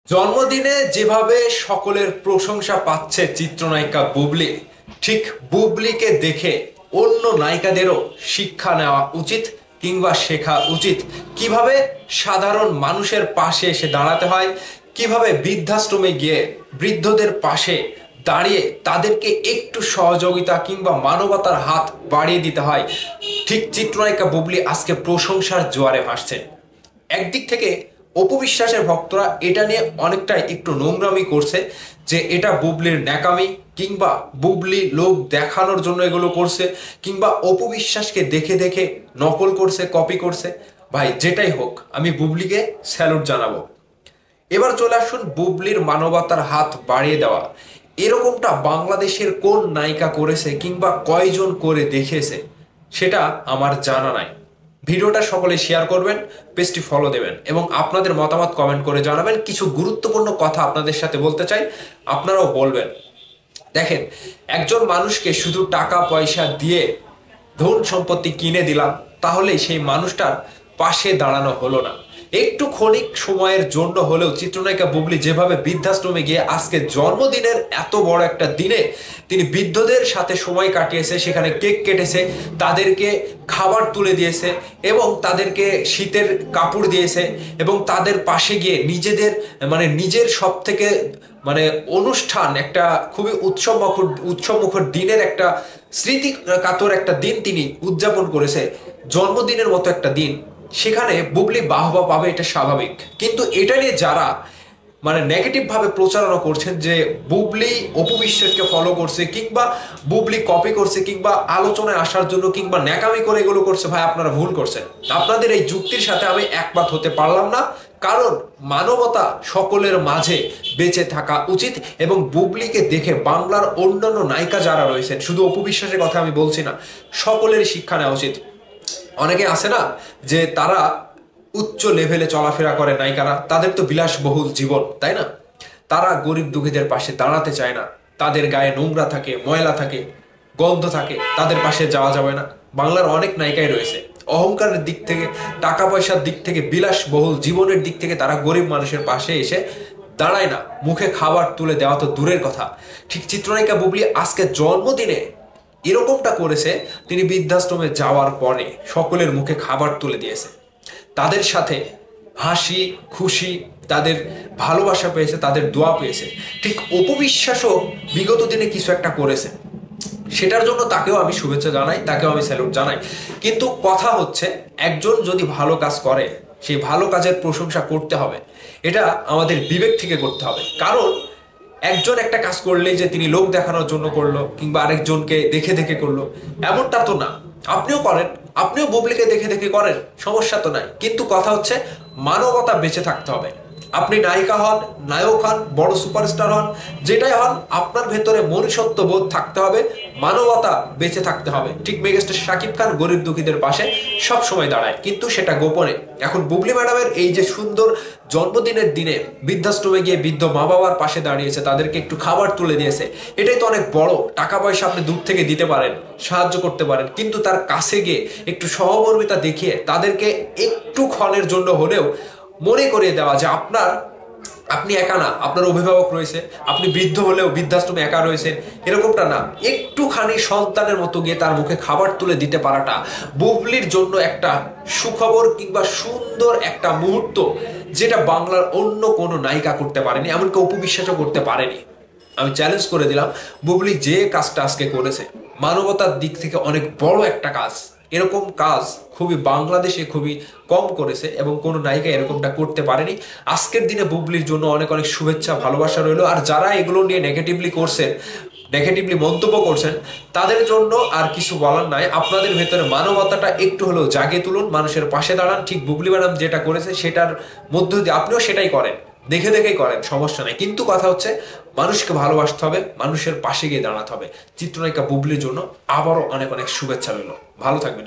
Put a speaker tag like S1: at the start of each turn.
S1: জন্মদিনে যেভাবে সকলের প্রশংসা পাচ্ছে চিত্রনায়িকা বুবলি, ঠিক বুবলিকে দেখে অন্য নায়িকাদেরও শিক্ষা নেওয়া উচিত কিংবা শেখা উচিত কিভাবে সাধারণ মানুষের পাশে এসে দাঁড়াতে হয়, কিভাবে বৃদ্ধাশ্রমে গিয়ে বৃদ্ধদের পাশে দাঁড়িয়ে তাদেরকে একটু সহযোগিতা কিংবা মানবতার হাত বাড়িয়ে দিতে হয়। ঠিক চিত্রনায়িকা বুবলি আজকে প্রশংসার জোয়ারে ভাসছেন। একদিক থেকে অপু বিশ্বাসের ভক্তরা এটা নিয়ে অনেকটাই একটু নোংরামি করছে যে এটা বুবলির ন্যাকামি কিংবা বুবলি লোক দেখানোর জন্য এগুলো করছে কিংবা অপু বিশ্বাসকে দেখে দেখে নকল করছে, কপি করছে। ভাই যেটাই হোক, আমি বুবলিকে স্যালুট জানাবো। এবার চলে আসুন বুবলির মানবতার হাত বাড়িয়ে দেওয়া। এরকমটা বাংলাদেশের কোন নায়িকা করেছে কিংবা কয়জন করে দেখিয়েছে সেটা আমার জানা নাই। ভিডিওটা সকলে শেয়ার করবেন, পেজটি ফলো দেবেন এবং আপনাদের মতামত কমেন্ট করে জানাবেন। কিছু গুরুত্বপূর্ণ কথা আপনাদের সাথে বলতে চাই, আপনারাও বলবেন। দেখেন, একজন মানুষকে শুধু টাকা পয়সা দিয়ে ধন সম্পত্তি কিনে দিলাম তাহলেই সেই মানুষটার পাশে দাঁড়ানো হলো না। একটু ক্ষণিক সময়ের জন্য হলেও চিত্রনায়িকা বুবলি যেভাবে বৃদ্ধাশ্রমে গিয়ে আজকে জন্মদিনের এত বড় একটা দিনে তিনি বৃদ্ধদের সাথে সময় কাটিয়েছে, সেখানে কেক কেটেছে, তাদেরকে খাবার তুলে দিয়েছে এবং তাদেরকে শীতের কাপড় দিয়েছে এবং তাদের পাশে গিয়ে নিজের সব থেকে অনুষ্ঠান, একটা খুবই উৎসবমুখর দিনের একটা স্মৃতি কাতর একটা দিন তিনি উদযাপন করেছে, জন্মদিনের মতো একটা দিন। সেখানে বুবলি বাহবা পাবে, এটা স্বাভাবিক। কিন্তু এটা নিয়ে যারা নেগেটিভ ভাবে প্রচারণা করছেন যে বুবলি অপু বিশ্বাসকে ফলো করছে কিংবা বুবলি কপি করছে কিংবা আলোচনায় আসার জন্য কিংবা ন্যাকামি করে এগুলো করছে, ভাই আপনারা ভুল করছেন। আপনাদের এই যুক্তির সাথে আমি একমত হতে পারলাম না, কারণ মানবতা সকলের মাঝে বেঁচে থাকা উচিত এবং বুবলিকে দেখে বাংলার অন্যান্য নায়িকা যারা রয়েছেন, শুধু অপু বিশ্বাসের কথা আমি বলছি না, সকলেরই শিক্ষা নেওয়া উচিত। অনেকে আছে না যে তারা উচ্চ লেভেলে চলাফেরা করে নায়িকারা, তাদের তো বিলাসবহুল জীবন, তাই না? তারা গরিব দুঃখীদের পাশে দাঁড়াতে চায় না, তাদের গায়ে নোংরা থাকে, ময়লা থাকে, গন্ধ থাকে, তাদের পাশে যাওয়া যাবে না। বাংলার অনেক নায়িকাই রয়েছে অহংকারের দিক থেকে, টাকা পয়সার দিক থেকে, বিলাসবহুল জীবনের দিক থেকে তারা গরিব মানুষের পাশে এসে দাঁড়ায় না, মুখে খাবার তুলে দেওয়া তো দূরের কথা। ঠিক চিত্রনায়িকা বুবলি আজকে জন্মদিনে এরকমটা করেছে। তিনি বৃদ্ধাশ্রমে যাওয়ার পরে সকলের মুখে খাবার তুলে দিয়েছে, তাদের সাথে হাসি খুশি, তাদের ভালোবাসা পেয়েছে, তাদের দোয়া পেয়েছে। ঠিক অপু বিশ্বাসও বিগত দিনে কিছু একটা করেছে, সেটার জন্য তাকেও আমি শুভেচ্ছা জানাই, তাকেও আমি স্যালুট জানাই। কিন্তু কথা হচ্ছে, একজন যদি ভালো কাজ করে সেই ভালো কাজের প্রশংসা করতে হবে, এটা আমাদের বিবেক থেকে করতে হবে। কারণ একজন একটা কাজ করলেই যে তিনি লোক দেখানোর জন্য করলো কিংবা আরেকজনকে দেখে দেখে করলো, এমনটা তো না। আপনিও করেন, আপনিও বুবলিকে দেখে দেখে করেন, সমস্যা তো নাই। কিন্তু কথা হচ্ছে মানবতা বেঁচে থাকতে হবে। আপনি নায়িকা হন, নায়ক হন, বড় সুপারস্টার হন, যেটাই হন, আপনার ভেতরে মনুষ্যত্ব বোধ থাকতে হবে, মানবতা বেঁচে থাকতে হবে। ঠিক মেগাস্টার শাকিব খান গরিব দুঃখীদের পাশে সব সময় দাঁড়ায়, কিন্তু সেটা গোপনে। এখন বুবলি ম্যাডামের এই যে সুন্দর জন্মদিনের দিনে বৃদ্ধাশ্রমে গিয়ে বৃদ্ধ মা বাবার পাশে দাঁড়িয়েছে, তাদেরকে একটু খাবার তুলে দিয়েছে, এটাই তো অনেক বড়। টাকা পয়সা আপনি দূর থেকে দিতে পারেন, সাহায্য করতে পারেন, কিন্তু তার কাছে গিয়ে একটু সহমর্মিতা দেখিয়ে তাদেরকে একটু ক্ষণের জন্য হলেও মনে করিয়ে দেওয়া যে আপনি একা না, আপনার অভিভাবক রয়েছে, আপনি বৃদ্ধ হলেও বৃদ্ধাশ্রমে একা রয়েছেন, এরকমটা না। একটুখানি সন্তানের মতো গিয়ে তার মুখে খাবার তুলে দিতে পারাটা বুবলির জন্য একটা সুখবর কিংবা সুন্দর একটা মুহূর্ত, যেটা বাংলার অন্য কোনো নায়িকা করতে পারেনি, এমনকি অপু বিশ্বাসও করতে পারেনি। আমি চ্যালেঞ্জ করে দিলাম, বুবলি যে কাজটা আজকে করেছে মানবতার দিক থেকে অনেক বড় একটা কাজ। এরকম কাজ বাংলাদেশে খুবই কম করেছে এবং কোনো নায়িকা এরকমটা করতে পারেনি। আজকের দিনে বুবলির জন্য অনেক অনেক শুভেচ্ছা, ভালোবাসা রইলো। আর যারা এগুলো নিয়ে নেগেটিভলি মন্তব্য করছেন, তাদের জন্য আর কিছু বলার নাই। আপনাদের ভেতরে মানবতাটা একটু হলেও জাগিয়ে তুলুন, মানুষের পাশে দাঁড়ান। ঠিক বুবলি ম্যাডাম যেটা করেছে সেটার মধ্য দিয়ে আপনিও সেটাই করেন, দেখে দেখেই করেন, সমস্যা নেই। কিন্তু কথা হচ্ছে মানুষকে ভালোবাসতে হবে, মানুষের পাশে গিয়ে দাঁড়াতে হবে। চিত্রনায়িকা বুবলির জন্য আবারও অনেক অনেক শুভেচ্ছা রইল। ভালো থাকবেন।